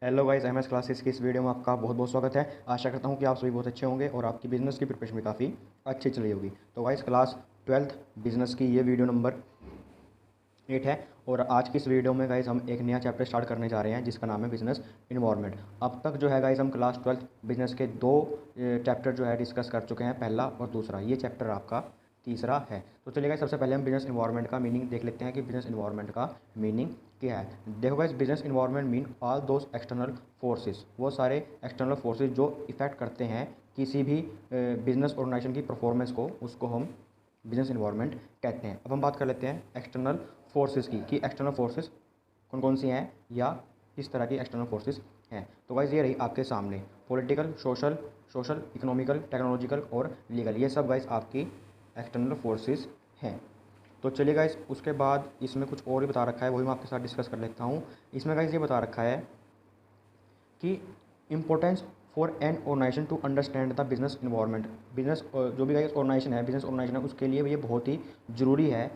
Hello guys, MS classes की इस video में आपका बहुत बहुत स्वागत है। आशा करता हूं कि आप सभी बहुत अच्छे होंगे और आपकी बिज़नेस की प्रिपरेशन भी काफ़ी अच्छी चल रही होगी। तो गाइस, क्लास 12th बिज़नेस की ये वीडियो नंबर 8 है। और आज की इस वीडियो में गाइस हम एक नया चैप्टर स्टार्ट करने जा रहे हैं जिसका नाम है बिज़नेस इन्वायरमेंट। अब तक जो है गाइस हम क्लास 12th बिज़नेस के दो चैप्टर जो है डिस्कस कर चुके हैं, पहला और दूसरा। ये चैप्टर आपका तीसरा है। तो चलिए गाइस, सबसे पहले हम बिज़नेस इन्वायरमेंट का मीनिंग देख लेते हैं कि बिज़नेस इन्वायरमेंट का मीनिंग क्या है। देखो guys, business environment mean all those external forces, वो सारे एक्सटर्नल फोर्सेस जो इफेक्ट करते हैं किसी भी बिजनेस ऑर्गेनाइजेशन की परफॉर्मेंस को, उसको हम बिजनेस इन्वायरमेंट कहते हैं। अब हम बात कर लेते हैं एक्सटर्नल फोर्सेस की, कि एक्सटर्नल फोर्सेस कौन कौन सी हैं या किस तरह की एक्सटर्नल फोर्सेस हैं। तो गाइस, ये रही आपके सामने पॉलिटिकल, सोशल, इकोनॉमिकल, टेक्नोलॉजिकल और लीगल। ये सब गाइस आपकी एक्सटर्नल फोर्सेस हैं। तो चलिए गाइस, उसके बाद इसमें कुछ और भी बता रखा है, वही मैं आपके साथ डिस्कस कर लेता हूँ। इसमें गाइस ये बता रखा है कि importance for an organisation to understand the business environment. Business जो भी गाइस ऑर्गेनाइजेशन है, बिजनेस ऑर्गेनाइजेशन है, उसके लिए ये बहुत ही ज़रूरी है।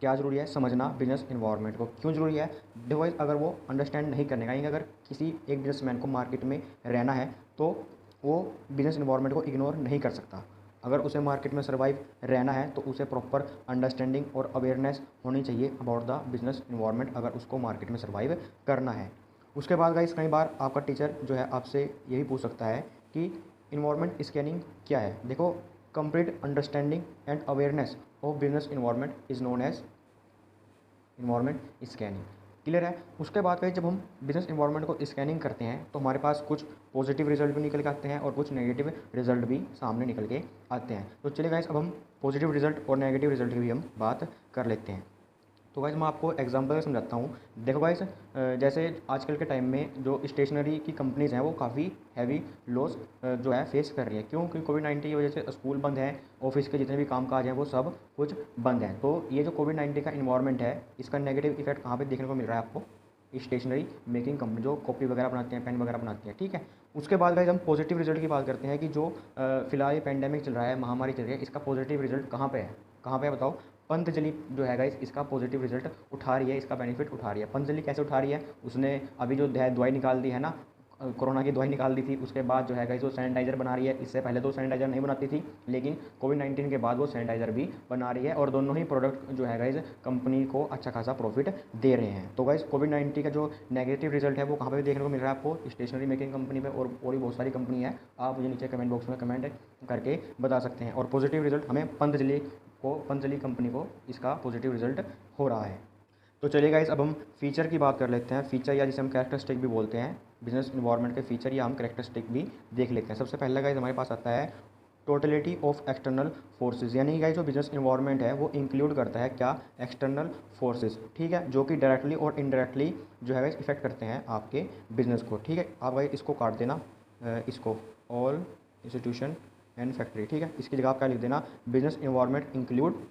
क्या ज़रूरी है? समझना बिजनेस इन्वायरमेंट को। क्यों ज़रूरी है? देखो गाइस, अगर वो अंडरस्टैंड नहीं करने का, यानी अगर किसी एक बिजनेसमैन को मार्केट में रहना है तो वो बिजनेस इन्वायरमेंट को इग्नोर नहीं कर सकता। अगर उसे मार्केट में सर्वाइव रहना है तो उसे प्रॉपर अंडरस्टैंडिंग और अवेयरनेस होनी चाहिए अबाउट द बिजनेस इन्वायरमेंट, अगर उसको मार्केट में सर्वाइव करना है। उसके बाद गाइस, कई बार आपका टीचर जो है आपसे यही पूछ सकता है कि इन्वायरमेंट स्कैनिंग क्या है। देखो, complete understanding and awareness of business environment is known as environment scanning. Clear है? उसके बाद गाइस, जब हम बिजनेस इन्वायरमेंट को स्कैनिंग करते हैं तो हमारे पास कुछ पॉजिटिव रिजल्ट भी निकल के आते हैं और कुछ नेगेटिव रिजल्ट भी सामने निकल के आते हैं। तो चलिए गाइस, अब हम पॉजिटिव रिजल्ट और नेगेटिव रिजल्ट की भी हम बात कर लेते हैं। तो गाइस, मैं आपको एग्जांपल समझाता हूँ। देखो गाइस, जैसे आजकल के टाइम में जो स्टेशनरी की कंपनीज़ हैं वो काफ़ी हैवी लॉस जो है फेस कर रही है। क्यों? क्योंकि कोविड-19 की वजह से स्कूल बंद हैं, ऑफिस के जितने भी काम-काज हैं वो सब कुछ बंद हैं। तो ये जो कोविड-19 का इन्वायरमेंट है, इसका नेगेटिव इफेक्ट कहाँ पे देखने को मिल रहा है आपको? स्टेशनरी मेकिंग कंपनी जो कॉपी वगैरह बनाते हैं, पेन वगैरह बनाती हैं, ठीक है। उसके बाद गाइस, हम पॉजिटिव रिजल्ट की बात करते हैं कि जो फिलहाल ये पेंडेमिक चल रहा है, महामारी चल रही है, इसका पॉजिटिव रिजल्ट कहाँ पे है? कहाँ पे है बताओ? पंतजलि जो है गाइस, इसका पॉजिटिव रिजल्ट उठा रही है, इसका बेनिफिट उठा रही है। पंतजलि कैसे उठा रही है? उसने अभी जो दवाई निकाल दी है ना, कोरोना की दवाई निकाल दी थी, उसके बाद जो है गाइस वो सैनिटाइज़र बना रही है। इससे पहले तो सैनिटाइज़र नहीं बनाती थी, लेकिन कोविड-19 के बाद वो सैनिटाइज़र भी बना रही है। और दोनों ही प्रोडक्ट जो है गाइस कंपनी को अच्छा खासा प्रॉफिट दे रहे हैं। तो गाइस, कोविड-19 का जो नेगेटिव रिजल्ट है वो कहाँ पे देखने को मिल रहा है आपको? स्टेशनरी मेकिंग कंपनी पे और भी बहुत सारी कंपनी है। आप मुझे नीचे कमेंट बॉक्स में कमेंट करके बता सकते हैं। और पॉजिटिव रिजल्ट हमें पतंजलि कंपनी को इसका पॉजिटिव रिजल्ट हो रहा है। तो चलिए गाइस, अब हम फीचर की बात कर लेते हैं। फीचर या जिसे हम कैरेक्टरिस्टिक भी बोलते हैं, बिजनेस इन्वायरमेंट के फीचर या हम कैरेक्टरिस्टिक भी देख लेते हैं। सबसे पहला गाइस हमारे पास आता है टोटलिटी ऑफ एक्सटर्नल फोर्सेज, यानी गाइस जो बिजनेस इन्वायरमेंट है वो इंक्लूड करता है क्या? एक्सटर्नल फोर्सेज, ठीक है, जो कि डायरेक्टली और इनडायरेक्टली जो है गाइस इफेक्ट करते हैं आपके बिजनेस को, ठीक है। आप गाइस इसको काट देना, इसको ऑल इंस्टीट्यूशन एंड फैक्ट्री, ठीक है। इसकी जगह आप क्या लिख देना? Business environment include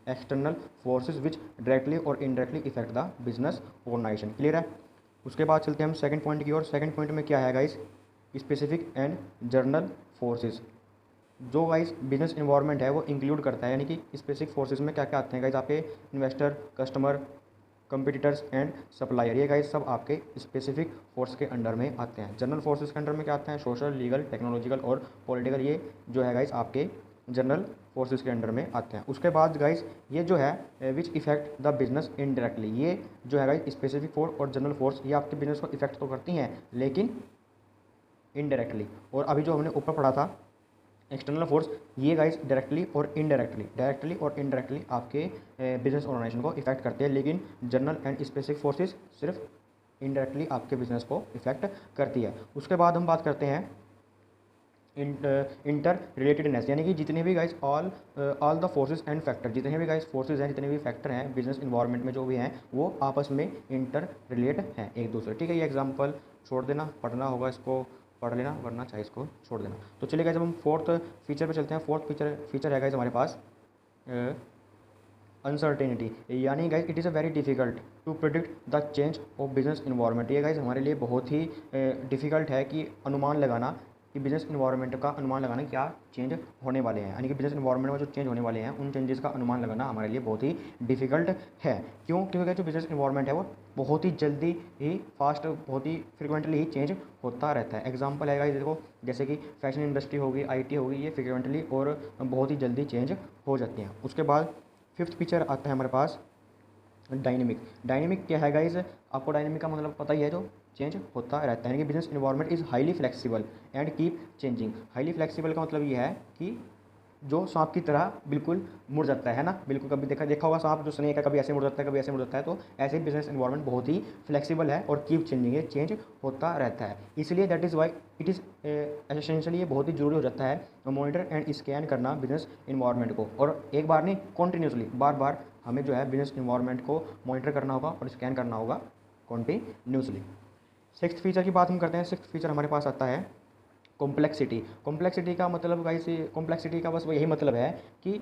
external forces which directly और indirectly effect the business organisation. Clear है? उसके बाद चलते हैं हम सेकंड पॉइंट की ओर। सेकंड पॉइंट में क्या है guys? Specific and journal forces. जो गाइस बिजनेस इन्वायरमेंट है वो इंक्लूड करता है, यानी कि स्पेसिफिक फोर्सेज में क्या क्या आते हैं गाइस? आपके investor, customer, competitors and supplier, ये गाइस सब आपके स्पेसिफिक फोर्स के अंडर में आते हैं। जनरल फोर्सेस के अंडर में क्या आते हैं? सोशल, लीगल, टेक्नोलॉजिकल और पॉलिटिकल, ये जो है गाइस आपके जनरल फोर्सेस के अंडर में आते हैं। उसके बाद गाइस, ये जो है विच इफेक्ट द बिजनेस इनडायरेक्टली, ये जो है गाइस स्पेसिफिक फोर्स और जनरल फोर्स ये आपके बिजनेस को इफेक्ट तो करती हैं लेकिन इनडायरेक्टली। और अभी जो हमने ऊपर पढ़ा था एक्सटर्नल फोर्स, ये गाइस डायरेक्टली और इनडायरेक्टली आपके बिजनेस ऑर्गेनाइजेशन को इफेक्ट करते हैं, लेकिन जनरल एंड स्पेसिफिक फोर्सेस सिर्फ इनडायरेक्टली आपके बिजनेस को इफेक्ट करती है। उसके बाद हम बात करते हैं इंटर रिलेटेडनेस, यानी कि जितने भी guys all the forces and factor, जितने भी गाइस फोर्सेस हैं, जितने भी फैक्टर हैं बिजनेस इन्वायरमेंट में जो भी हैं, वो आपस में इंटर रिलेट हैं एक दूसरे, ठीक है। ये एग्जांपल छोड़ देना, पढ़ना होगा इसको पढ़ लेना, वरना चाहे इसको छोड़ देना। तो चलिए गाइस, जब हम फोर्थ फीचर पे चलते हैं। फोर्थ फीचर है गाइस हमारे पास अनसर्टेनिटी, यानी guys it is a very difficult to predict the change of business environment. ये गाइस हमारे लिए बहुत ही डिफ़िकल्ट है कि अनुमान लगाना कि बिजनेस इन्वायरमेंट का अनुमान लगाना क्या चेंज होने वाले हैं, यानी कि बिजनेस इन्वायरमेंट में जो चेंज होने वाले हैं उन चेंजेस का अनुमान लगाना हमारे लिए बहुत ही डिफिकल्ट है। क्यों? क्योंकि जो बिजनेस इन्वायरमेंट है वो बहुत ही जल्दी ही फास्ट, बहुत ही फ्रिक्वेंटली ही चेंज होता रहता है। एग्जाम्पल है गाइस देखो, जैसे कि फैशन इंडस्ट्री होगी, IT होगी, ये फ्रिक्वेंटली और बहुत ही जल्दी चेंज हो जाती हैं। उसके बाद फिफ्थ फीचर आता है हमारे पास डायनेमिक। डायनेमिक क्या है गाइज? आपको डायनेमिक का मतलब पता ही है, जो चेंज होता रहता है, यानी कि business environment is highly flexible and keep changing. Highly flexible का मतलब ये है कि जो सांप की तरह बिल्कुल मुड़ जाता है ना, बिल्कुल कभी देखा देखा होगा सांप जो स्नेक है, कभी ऐसे मुड़ जाता है, कभी ऐसे मुड़ जाता है। तो ऐसे ही बिजनेस इन्वायरमेंट बहुत ही फ्लेक्सिबल है और कीप चेंजिंग है, चेंज होता रहता है। इसलिए that is why it is essentially ये बहुत ही जरूरी हो जाता है मॉनिटर एंड स्कैन करना बिजनेस इन्वायरमेंट को, और एक बार नहीं, कॉन्टीन्यूसली बार बार हमें जो है बिजनेस इन्वायरमेंट को मॉनिटर करना होगा और स्कैन करना होगा कॉन्टीन्यूसली। सिक्स्थ फीचर की बात हम करते हैं। सिक्स्थ फीचर हमारे पास आता है कॉम्प्लेक्सिटी। कॉम्प्लेक्सिटी का मतलब गाइस, कॉम्प्लेक्सिटी का बस यही मतलब है कि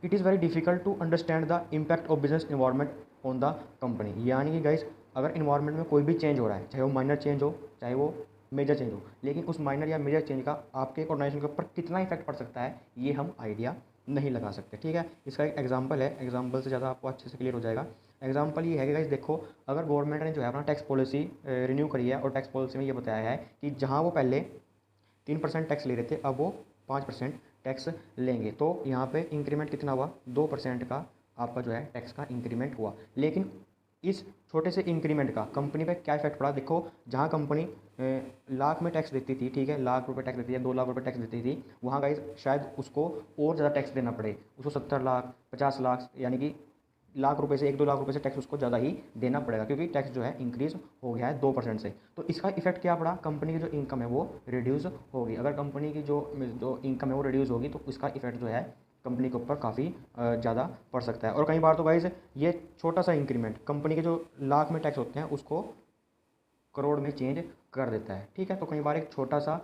it is very difficult to understand the impact of business environment on the company. यानी कि गाइस अगर इन्वायरमेंट में कोई भी चेंज हो रहा है, चाहे वो माइनर चेंज हो चाहे वो मेजर चेंज हो, लेकिन उस माइनर या मेजर चेंज का आपके ऑर्गेनाइजेशन के ऊपर कितना इफेक्ट पड़ सकता है ये हम आइडिया नहीं लगा सकते। ठीक है, इसका एक एग्जाम्पल है, एग्जाम्पल से ज़्यादा आपको अच्छे से क्लियर हो जाएगा। एग्जाम्पल ये है कि गाइस देखो, अगर गवर्नमेंट ने जो है अपना टैक्स पॉलिसी रिन्यू करी है और टैक्स पॉलिसी में ये बताया है कि जहाँ वो पहले 3% टैक्स ले रहे थे, अब वो 5% टैक्स लेंगे, तो यहाँ पे इंक्रीमेंट कितना हुआ? 2% का आपका जो है टैक्स का इंक्रीमेंट हुआ। लेकिन इस छोटे से इंक्रीमेंट का कंपनी पे क्या इफेक्ट पड़ा? देखो, जहाँ कंपनी लाख में टैक्स देती थी, ठीक है, लाख रुपए टैक्स देती है, 2 लाख रुपए टैक्स देती थी, वहाँ गाइस शायद उसको और ज़्यादा टैक्स देना पड़े, उसको 70 लाख 50 लाख, यानी कि लाख रुपए से 1-2 लाख रुपए से टैक्स उसको ज़्यादा ही देना पड़ेगा, क्योंकि टैक्स जो है इंक्रीज हो गया है 2% से। तो इसका इफेक्ट क्या पड़ा? कंपनी की जो इनकम है वो रिड्यूस होगी। अगर कंपनी की जो जो इनकम है वो रिड्यूस होगी तो इसका इफेक्ट जो है कंपनी के ऊपर काफ़ी ज़्यादा पड़ सकता है। और कई बार तो गाइस ये छोटा सा इंक्रीमेंट कंपनी के जो लाख में टैक्स होते हैं उसको करोड़ में चेंज कर देता है। ठीक है, तो कई बार एक छोटा सा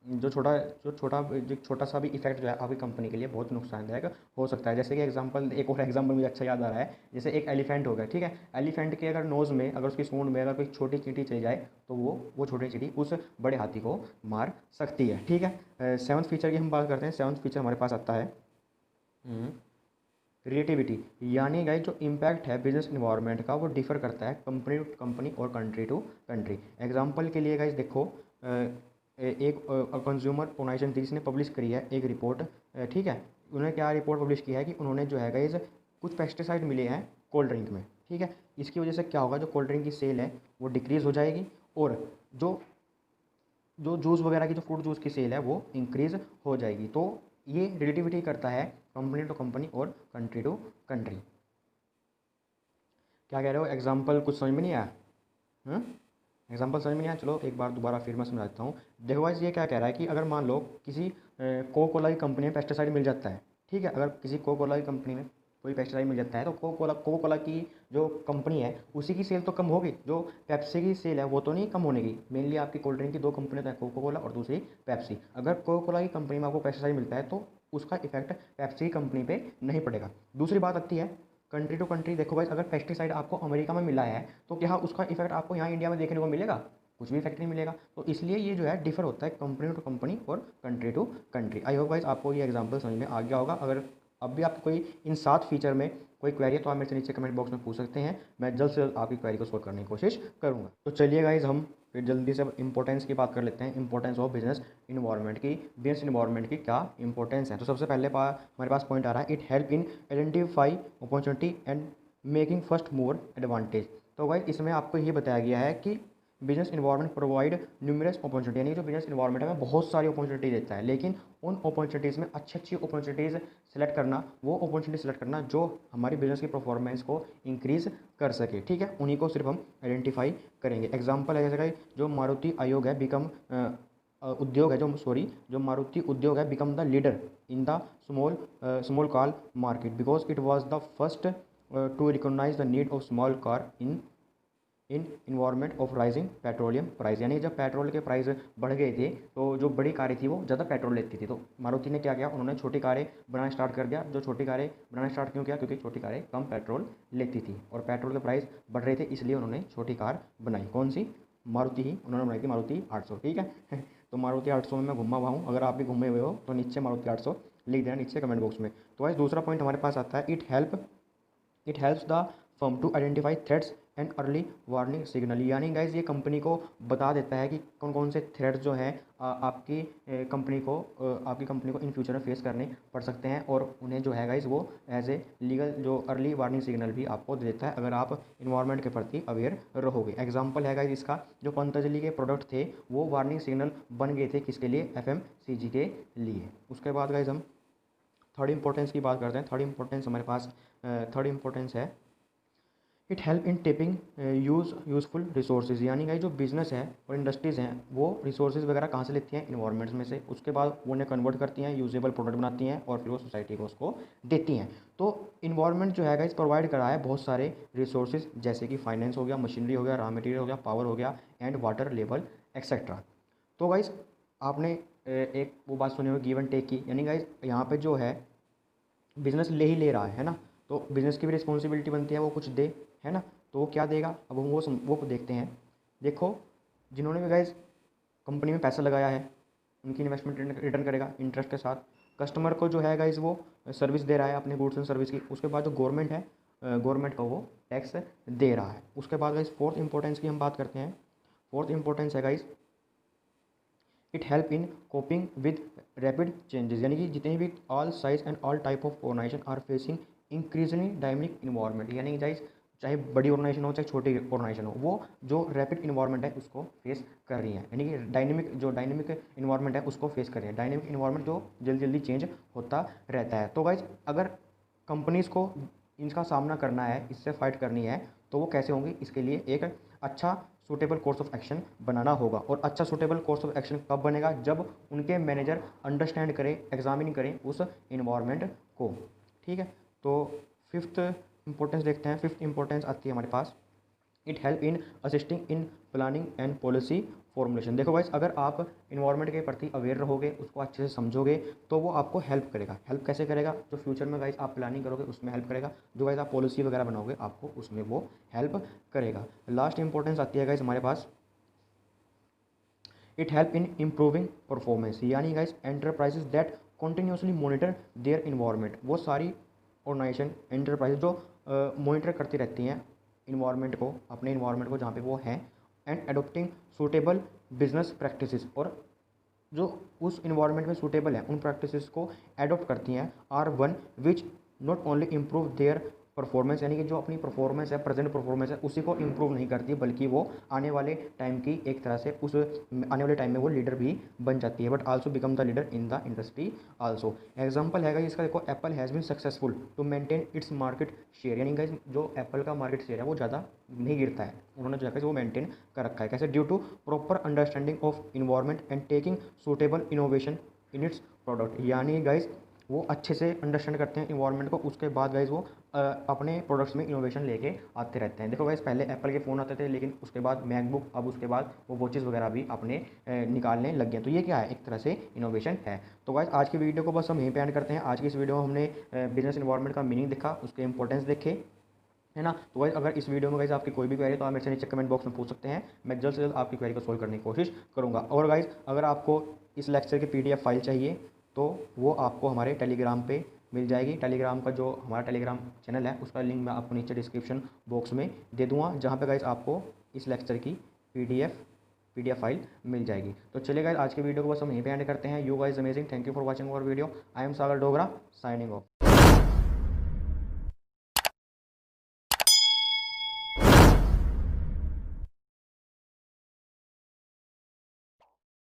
जो छोटा सा भी इफेक्ट जो है आपकी कंपनी के लिए बहुत नुकसानदायक हो सकता है। जैसे कि एग्जांपल, एक और एग्जांपल मुझे अच्छा याद आ रहा है, जैसे एक एलिफेंट हो गया, ठीक है, एलिफेंट के अगर नोज़ में, अगर उसकी सूंड में अगर कोई छोटी चींटी चली जाए तो वो छोटी चींटी उस बड़े हाथी को मार सकती है। ठीक है, सेवन्थ फीचर की हम बात करते हैं। सेवन्थ फीचर हमारे पास आता है रिलेटिविटी। यानी गाइस जो इम्पैक्ट है बिजनेस इन्वायरमेंट का वो डिफर करता है कंपनी टू कंपनी और कंट्री टू कंट्री। एग्जांपल के लिए गाइस देखो, एक कंज्यूमर ऑर्गेनाइजेशन थी जिसने पब्लिश करी है एक रिपोर्ट, ठीक है, उन्होंने क्या रिपोर्ट पब्लिश की है कि उन्होंने जो है गाइस कुछ पेस्टिसाइड मिले हैं कोल्ड ड्रिंक में। ठीक है, इसकी वजह से क्या होगा? जो कोल्ड ड्रिंक की सेल है वो डिक्रीज़ हो जाएगी, और जो जो जूस वगैरह की, जो फ्रूट जूस की सेल है वो इंक्रीज़ हो जाएगी। तो ये रिलेटिविटी करता है कंपनी टू कंपनी और कंट्री टू कंट्री। क्या कह रहे हो? एग्जाम्पल कुछ समझ में नहीं आया? एग्जाम्पल समझ में नहीं आया? चलो एक बार दोबारा फिर मैं समझाता हूँ। देखो गाइस, ये क्या कह रहा है कि अगर मान लो किसी कोको कोला की कंपनी में पेस्टिसाइड मिल जाता है, ठीक है, अगर किसी कोको कोला की कंपनी में कोई पेस्टिसाइड मिल जाता है तो कोको कोला की जो कंपनी है उसी की सेल तो कम होगी, जो पेप्सी की सेल है वो तो नहीं कम होने की। मेनली आपकी कोल्ड ड्रिंक की दो कंपनियाँ हैं, कोको कोला और दूसरी पेप्सी। अगर कोको कोला की कंपनी में आपको पेस्टिसाइड मिलता है तो उसका इफेक्ट पेप्सी की कंपनी पे नहीं पड़ेगा। दूसरी बात आती है कंट्री टू कंट्री। देखो भाई, अगर पेस्टिसाइड आपको अमेरिका में मिला है तो क्या उसका इफेक्ट आपको यहाँ इंडिया में देखने को मिलेगा? कुछ भी इफेक्ट नहीं मिलेगा। तो इसलिए ये जो है डिफर होता है कंपनी टू कंपनी और country to country. I hope guys आपको ये एग्जांपल समझ में आ गया होगा। अगर अब भी आपको कोई इन 7 फीचर में कोई क्वेरी है तो आप मेरे से नीचे कमेंट बॉक्स में पूछ सकते हैं, मैं जल्द से जल्द आपकी क्वेरी को सॉल्व करने की कोशिश करूँगा। तो चलिए गाइज हम फिर जल्दी से इंपॉर्टेंस की बात कर लेते हैं, इंपॉर्टेंस ऑफ बिजनेस इन्वायरमेंट की। बिजनेस इन्वायरमेंट की क्या इंपॉर्टेंस है? तो सबसे पहले हमारे पास पॉइंट आ रहा है, it help in identify opportunity and making first mover advantage. तो भाई इसमें आपको ये बताया गया है कि business environment provide numerous opportunity, यानी जो बिजनेस इन्वायरमेंट है बहुत सारी अपॉर्चुनिटी देता है, लेकिन उन अपॉर्चुनिटीज़ में अच्छी अच्छी अपॉर्चुनिटीज़ सेलेक्ट करना, वो अपॉर्चुनिटी सेलेक्ट करना जो हमारी बिजनेस की परफॉर्मेंस को इंक्रीज़ कर सके। ठीक है, उन्हीं को सिर्फ हम आइडेंटिफाई करेंगे। एग्जाम्पल है जैसे कि जो मारुति आयोग है बिकम उद्योग है जो मारुति उद्योग है become the leader in the small car market because it was the first to recognise the need of small car in environment of rising petroleum price. यानी जब पेट्रोल के प्राइस बढ़ गए थे तो जो बड़ी कारें थी वो ज़्यादा पेट्रोल लेती थी, तो मारुति ने क्या किया, उन्होंने छोटी कारें बनाना स्टार्ट कर दिया। जो छोटी कारें बनाना स्टार्ट क्यों किया? क्योंकि छोटी कारें कम पेट्रोल लेती थी और पेट्रोल के प्राइस बढ़ रहे थे, इसलिए उन्होंने छोटी कार बनाई। कौन सी? मारुति ही उन्होंने बनाई थी, मारुति 800। ठीक है तो मारुति 800 में मैं घूमा हुआ हूँ, अगर आप भी घूमे हुए हो तो नीचे मारुति 800 लिख देना नीचे कमेंट बॉक्स में। तो गाइस दूसरा पॉइंट हमारे पास आता है, it helps the firm to identify threats and early warning signal. यानी गाइज ये कंपनी को बता देता है कि कौन कौन से थ्रेट्स जो हैं आपकी कंपनी को इन फ्यूचर में फेस करने पड़ सकते हैं, और उन्हें जो है गाइज वो एज ए लीगल जो अर्ली वार्निंग सिग्नल भी आपको दे देता है अगर आप इन्वायरमेंट के प्रति अवेयर रहोगे। एग्जाम्पल है गाइज इसका, जो पतंजलि के प्रोडक्ट थे वो वार्निंग सिग्नल बन गए थे किसके लिए, FMCG के लिए। उसके बाद गाइज हम थर्ड इंपॉर्टेंस की बात करते हैं। थर्ड इंपॉर्टेंस है it help in tapping useful resources. यानी कि जो बिज़नेस है और इंडस्ट्रीज़ हैं वो रिसोर्सेज वगैरह कहाँ से लेती हैं, इन्वायरमेंट्स में से। उसके बाद वो उन्हें कन्वर्ट करती हैं, यूजेबल प्रोडक्ट बनाती हैं और फिर वो सोसाइटी को उसको देती हैं। तो इन्वायरमेंट जो है गाइस प्रोवाइड करा है बहुत सारे रिसोर्सेज, जैसे कि फाइनेंस हो गया, मशीनरी हो गया, रॉ मटेरियल हो गया, पावर हो गया एंड वाटर लेवल एक्सेट्रा। तो गाइस आपने एक वो बात सुनी होगी गिव एंड टेक की, यानी गाइस यहाँ पे जो है बिज़नेस ले ही ले रहा है ना, तो बिज़नेस की भी रिस्पॉन्सिबिलिटी बनती है वो कुछ दे, है ना। तो वो क्या देगा, अब हम वो देखते हैं। देखो जिन्होंने भी गाइज कंपनी में पैसा लगाया है उनकी इन्वेस्टमेंट रिटर्न करेगा इंटरेस्ट के साथ। कस्टमर को जो है गाइज वो सर्विस दे रहा है अपने गुड्स एंड सर्विस की। उसके बाद जो गवर्नमेंट है, गवर्नमेंट को वो टैक्स दे रहा है। उसके बाद गाइज फोर्थ इंपॉर्टेंस की हम बात करते हैं। फोर्थ इंपॉर्टेंस है guys it help in coping with rapid changes. यानी कि जितने भी all size and all type of organisation are facing increasing dynamic environment. यानी कि गाइज चाहे बड़ी ऑर्गेनाइजेशन हो चाहे छोटी ऑर्गेनाइजेशन हो, वो जो रैपिड इन्वायरमेंट है उसको फेस कर रही है। यानी कि डायनेमिक इन्वायरमेंट है उसको फेस कर रही है। डायनेमिक इन्वायरमेंट जो जल्दी जल्दी चेंज होता रहता है। तो गाइज अगर कंपनीज़ को इनका सामना करना है, इससे फाइट करनी है, तो वो कैसे होंगी, इसके लिए एक अच्छा सूटेबल कोर्स ऑफ एक्शन बनाना होगा। और अच्छा सूटेबल कोर्स ऑफ एक्शन कब बनेगा, जब उनके मैनेजर अंडरस्टैंड करें, एग्जामिन करें उस इन्वायरमेंट को। ठीक है, तो फिफ्थ इंपॉर्टेंस देखते हैं। फिफ्थ इंपॉर्टेंस आती है हमारे पास it help in assisting in planning and policy formulation. देखो गाइस अगर आप इन्वायरमेंट के प्रति अवेयर रहोगे, उसको अच्छे से समझोगे, तो वो आपको हेल्प करेगा। हेल्प कैसे करेगा, जो फ्यूचर में गाइस आप प्लानिंग करोगे उसमें हेल्प करेगा, जो गाइस आप पॉलिसी वगैरह बनाओगे आपको उसमें वो हेल्प करेगा। लास्ट इंपॉर्टेंस आती है गाइस हमारे पास it help in improving performance. यानी guys enterprises that continuously monitor their environment. वो सारी ऑर्गेनाइजेशन एंटरप्राइज जो मॉनिटर करती रहती हैं इन्वायरमेंट को, अपने इन्वायरमेंट को जहाँ पे वो हैं, and adopting suitable business practices. और जो उस इन्वायरमेंट में सूटेबल है उन प्रैक्टिसेस को एडोप्ट करती हैं, are one which not only improve their performance. यानी कि जो अपनी परफॉर्मेंस है, प्रेजेंट परफॉर्मेंस है, उसी को इम्प्रूव नहीं करती, बल्कि वो आने वाले टाइम की एक तरह से उस आने वाले टाइम में वो लीडर भी बन जाती है, but also become the leader in the industry also. Example है इसका, देखो Apple has been successful to maintain its market share. यानी गाइस जो एप्पल का मार्केट शेयर है वो ज़्यादा नहीं गिरता है, उन्होंने जो है वो मेंटेन कर रखा है। कैसे, due to proper understanding of environment and taking suitable innovation in its product. यानी गाइस वो अच्छे से अंडरस्टैंड करते हैं इन्वायरमेंट को, उसके बाद गाइज वो अपने प्रोडक्ट्स में इनोवेशन लेके आते रहते हैं। देखो गाइज पहले एप्पल के फ़ोन आते थे, लेकिन उसके बाद मैकबुक, अब उसके बाद वो वॉचेस वगैरह भी अपने निकालने लग गए। तो ये क्या है, एक तरह से इनोवेशन है। तो गाइज आज की वीडियो को बस हम यहीं पे एंड करते हैं। आज की इस वीडियो में हमने बिजनेस इन्वायरमेंट का मीनिंग देखा, उसके इंपॉर्टेंस देखे, है ना। तो गाइज अगर इस वीडियो में गाइज आपकी कोई भी क्वेरी तो आप मेरे से नीचे कमेंट बॉक्स में पूछ सकते हैं, मैं जल्द से जल्द आपकी क्वेरी को सोल्व करने की कोशिश करूँगा। और गाइज अगर आपको इस लेक्चर की PDF फाइल चाहिए तो वो आपको हमारे टेलीग्राम पे मिल जाएगी। टेलीग्राम का जो हमारा टेलीग्राम चैनल है उसका लिंक मैं आपको नीचे डिस्क्रिप्शन बॉक्स में दे दूँगा, जहाँ पे गाइज आपको इस लेक्चर की PDF फाइल मिल जाएगी। तो चलिए गाइज आज के वीडियो को बस हम यहीं पे एंड करते हैं। You guys amazing, thank you for watching our video. I am Sagar Dogra, signing off.